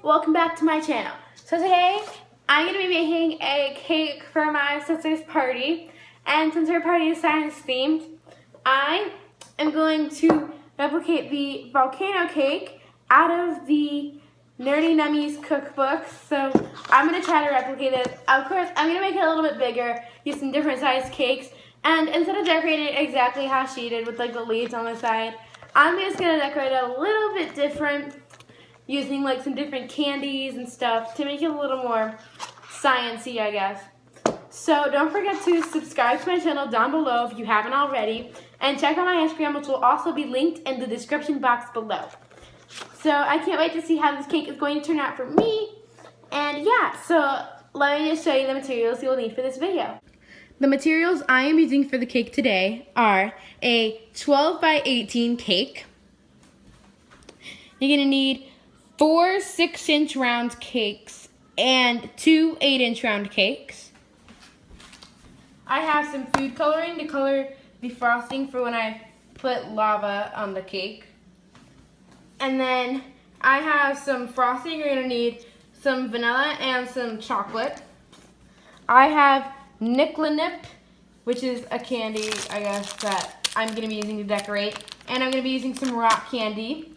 welcome back to my channel. So today I'm going to be making a cake for my sister's party, and since her party is science themed, I am going to replicate the volcano cake out of the Nerdy Nummies cookbook. So I'm going to try to replicate it. Of course, I'm going to make it a little bit bigger, use some different sized cakes, and instead of decorating it exactly how she did with like the leaves on the side, I'm just going to decorate it a little bit different, using like some different candies and stuff to make it a little more sciencey, I guess. So don't forget to subscribe to my channel down below if you haven't already, and check out my Instagram, which will also be linked in the description box below. So I can't wait to see how this cake is going to turn out for me. And yeah, so let me just show you the materials you'll need for this video. The materials I am using for the cake today are a 12 by 18 cake. You're going to need 4 6-inch round cakes and 2 8-inch round cakes. I have some food coloring to color the frosting for when I put lava on the cake. And then I have some frosting. You're going to need some vanilla and some chocolate. I have Nip, which is a candy, I guess, that I'm going to be using to decorate. And I'm going to be using some rock candy.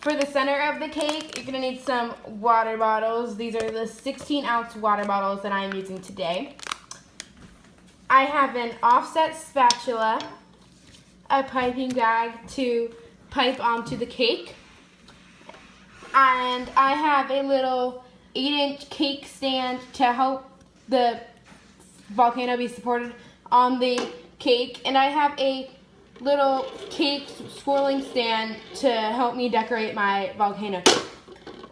For the center of the cake, you're going to need some water bottles. These are the 16-ounce water bottles that I'm using today. I have an offset spatula, a piping bag to pipe onto the cake, and I have a little 8-inch cake stand to help the volcano be supported on the cake, and I have a little cake swirling stand to help me decorate my volcano cake.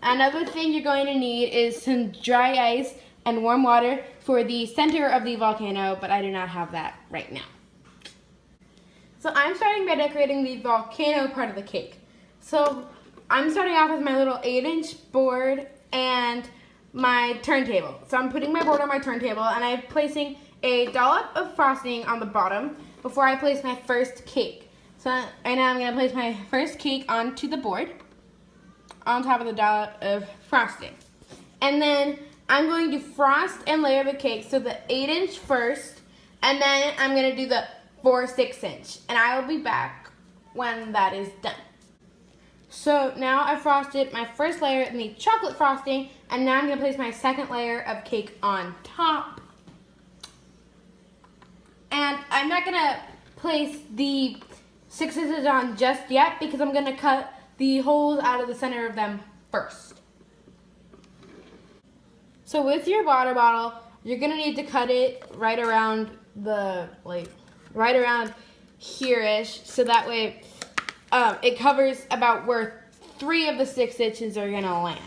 Another thing you're going to need is some dry ice and warm water for the center of the volcano, but I do not have that right now. So I'm starting by decorating the volcano part of the cake. So I'm starting off with my little 8-inch board and my turntable. So I'm putting my board on my turntable, and I'm placing a dollop of frosting on the bottom before I place my first cake. So right now I'm going to place my first cake onto the board on top of the dollop of frosting. And then I'm going to frost and layer the cake, so the 8-inch first, and then I'm going to do the 4 6-inch. And I will be back when that is done. So now I've frosted my first layer in the chocolate frosting, and now I'm going to place my second layer of cake on top. And I'm not going to place the 6 inches on just yet because I'm going to cut the holes out of the center of them first. So with your water bottle, you're going to need to cut it right around the, right around here-ish, so that way it covers about where 3 of the 6 inches are going to land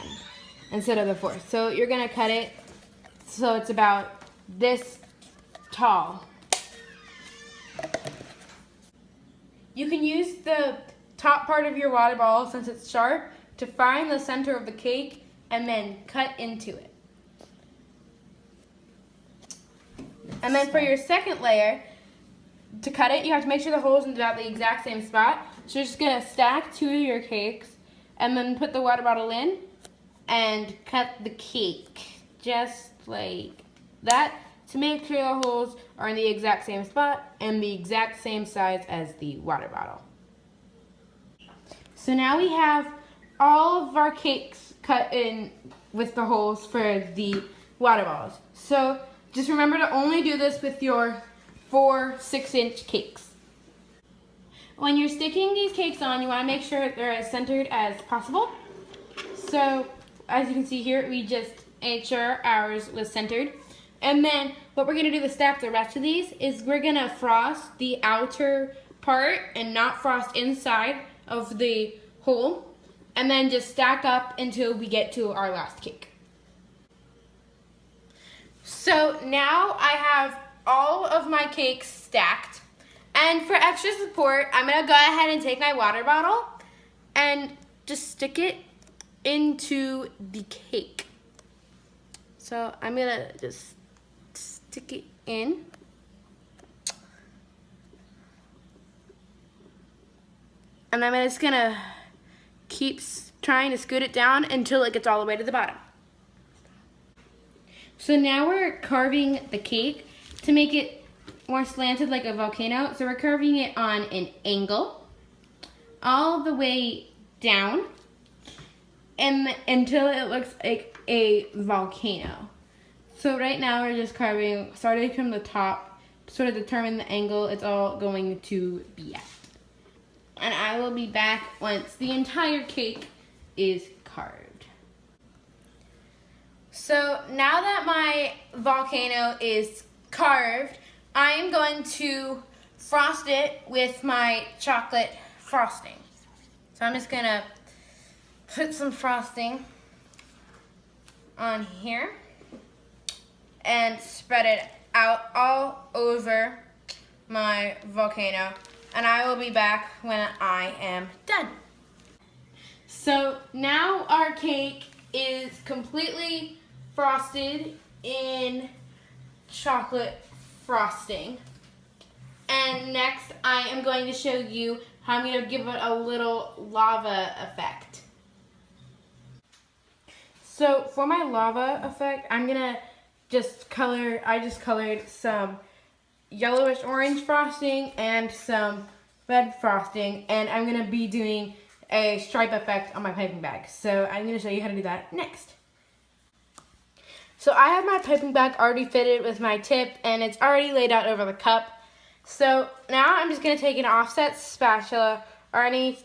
instead of the 4. So you're going to cut it so it's about this tall. You can use the top part of your water bottle, since it's sharp, to find the center of the cake and then cut into it. And then for your second layer, to cut it, you have to make sure the hole's in about the exact same spot. So you're just going to stack 2 of your cakes and then put the water bottle in and cut the cake just like that, to make sure the holes are in the exact same spot and the exact same size as the water bottle. So now we have all of our cakes cut in with the holes for the water bottles. So just remember to only do this with your 4 6-inch cakes. When you're sticking these cakes on, you want to make sure they're as centered as possible. So as you can see here, we just made sure ours was centered. And then what we're going to do to stack the rest of these is we're going to frost the outer part and not frost inside of the hole, and then just stack up until we get to our last cake. So now I have all of my cakes stacked, and for extra support, I'm going to go ahead and take my water bottle and just stick it into the cake. So I'm going to just stick it in. And I'm just going to keep trying to scoot it down until it gets all the way to the bottom. So now we're carving the cake to make it more slanted like a volcano. So we're carving it on an angle all the way down and until it looks like a volcano. So right now we're just carving, starting from the top, sort of determine the angle it's all going to be at. And I will be back once the entire cake is carved. So now that my volcano is carved, I am going to frost it with my chocolate frosting. So I'm just gonna put some frosting on here and spread it out all over my volcano. And I will be back when I am done. So now our cake is completely frosted in chocolate frosting. And next I am going to show you how I'm going to give it a little lava effect. So for my lava effect, I'm going to I just colored some yellowish orange frosting and some red frosting, and I'm going to be doing a stripe effect on my piping bag. So I'm going to show you how to do that next. So I have my piping bag already fitted with my tip, and it's already laid out over the cup. So now I'm just going to take an offset spatula or any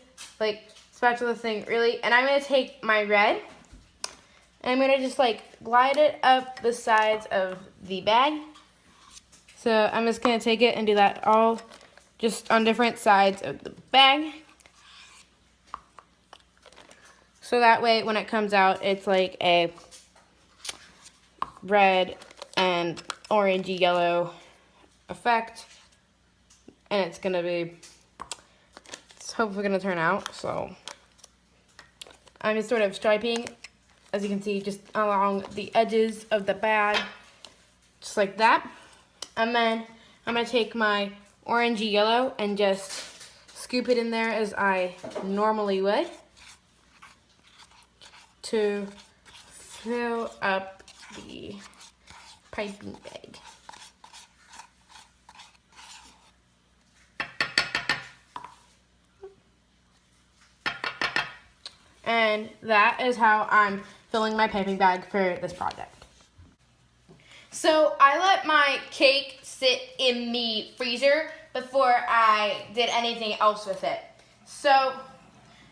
spatula thing really, and I'm going to take my red and I'm going to just glide it up the sides of the bag. So I'm just going to take it and do that all just on different sides of the bag. So that way when it comes out, it's like a red and orangey yellow effect. And it's hopefully going to turn out. So I'm just sort of striping, as you can see, just along the edges of the bag, just like that. And then I'm going to take my orangey yellow and just scoop it in there as I normally would to fill up the piping bag. And that is how I'm filling my piping bag for this project. So I let my cake sit in the freezer before I did anything else with it. So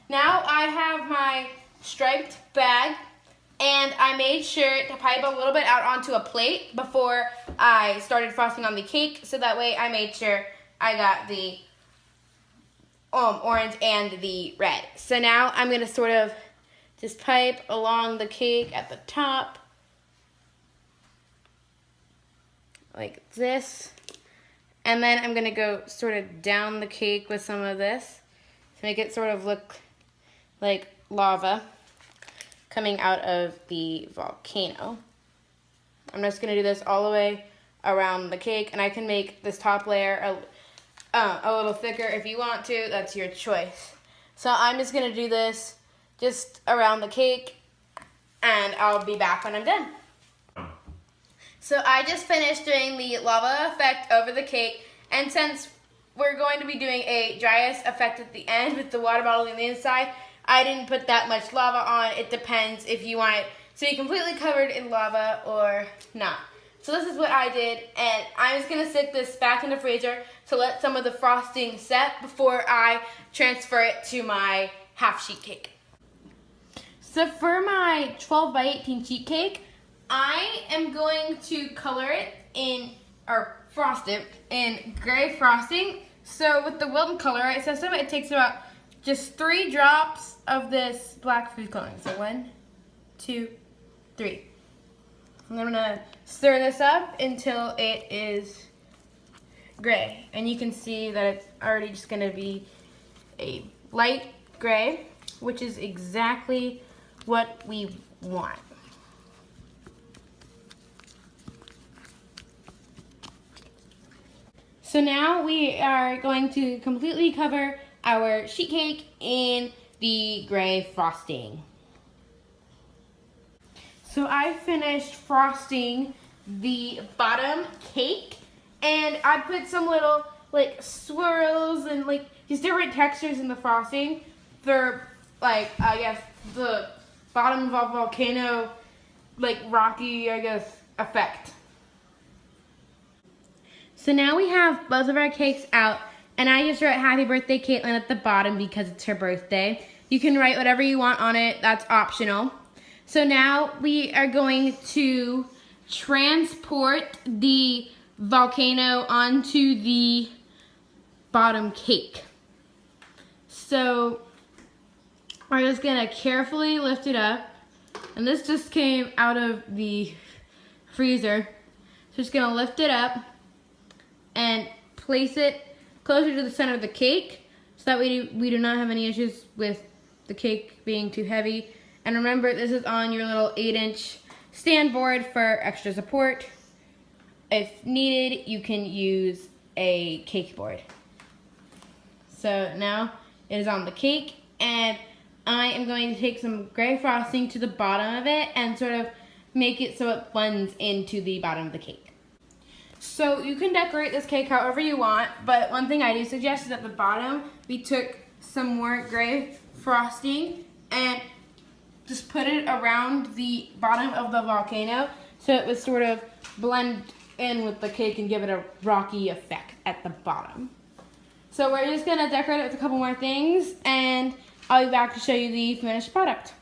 now I have my striped bag, and I made sure to pipe a little bit out onto a plate before I started frosting on the cake, so that way I made sure I got the orange and the red. So now I'm going to sort of just pipe along the cake at the top like this, and then I'm going to go sort of down the cake with some of this to make it sort of look like lava coming out of the volcano. I'm just going to do this all the way around the cake, and I can make this top layer a little thicker if you want to. That's your choice. So I'm just going to do this just around the cake, and I'll be back when I'm done. So I just finished doing the lava effect over the cake, and since we're going to be doing a dry ice effect at the end with the water bottle on the inside, I didn't put that much lava on. It depends if you want it to be completely covered in lava or not. So this is what I did, and I'm just going to stick this back in the freezer to let some of the frosting set before I transfer it to my half sheet cake. So for my 12 by 18 sheet cake, I am going to color it in, or frost it in gray frosting. So with the Wilton color, right, so it takes about just 3 drops of this black food coloring. So 1, 2, 3. I'm going to stir this up until it is gray. And you can see that it's already just going to be a light gray, which is exactly what we want. So now we are going to completely cover our sheet cake in the gray frosting. So I finished frosting the bottom cake, and I put some little like swirls and like just different textures in the frosting for like, I guess, the bottom of a volcano, like rocky, I guess, effect. So now we have both of our cakes out, and I just wrote happy birthday Caitlin at the bottom because it's her birthday. You can write whatever you want on it, that's optional. So now we are going to transport the volcano onto the bottom cake. So we're just gonna carefully lift it up, and this just came out of the freezer. So just gonna lift it up and place it closer to the center of the cake so that we do not have any issues with the cake being too heavy. And remember, this is on your little 8-inch stand board for extra support. If needed, you can use a cake board. So now it is on the cake, and I am going to take some gray frosting to the bottom of it and sort of make it so it blends into the bottom of the cake. So you can decorate this cake however you want, but one thing I do suggest is at the bottom, we took some more gray frosting and just put it around the bottom of the volcano so it would sort of blend in with the cake and give it a rocky effect at the bottom. So we're just gonna decorate it with a couple more things, and I'll be back to show you the finished product.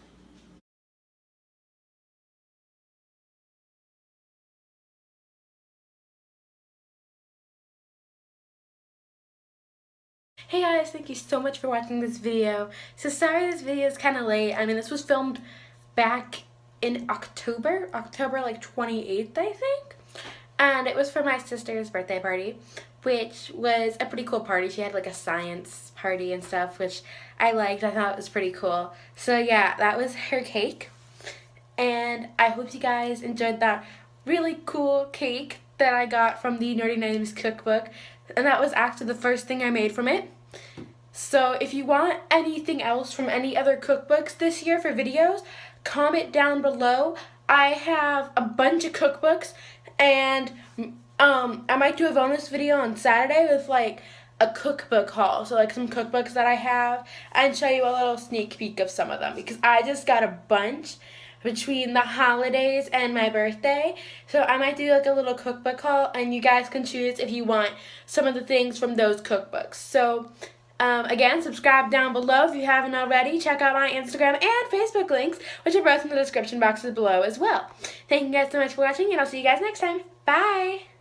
Hey guys, thank you so much for watching this video. So sorry this video is kind of late. I mean, this was filmed back in October like 28th, I think. And it was for my sister's birthday party, which was a pretty cool party. She had like a science party and stuff, which I liked. I thought it was pretty cool. So yeah, that was her cake. And I hope you guys enjoyed that really cool cake that I got from the Nerdy Nummies cookbook. And that was actually the first thing I made from it. So if you want anything else from any other cookbooks this year for videos, comment down below. I have a bunch of cookbooks, and I might do a bonus video on Saturday with like a cookbook haul. So like some cookbooks that I have, and show you a little sneak peek of some of them, because I just got a bunch between the holidays and my birthday. So I might do like a little cookbook haul, and you guys can choose if you want some of the things from those cookbooks. So again, subscribe down below if you haven't already. Check out my Instagram and Facebook links, which are both in the description boxes below as well. Thank you guys so much for watching, and I'll see you guys next time. Bye!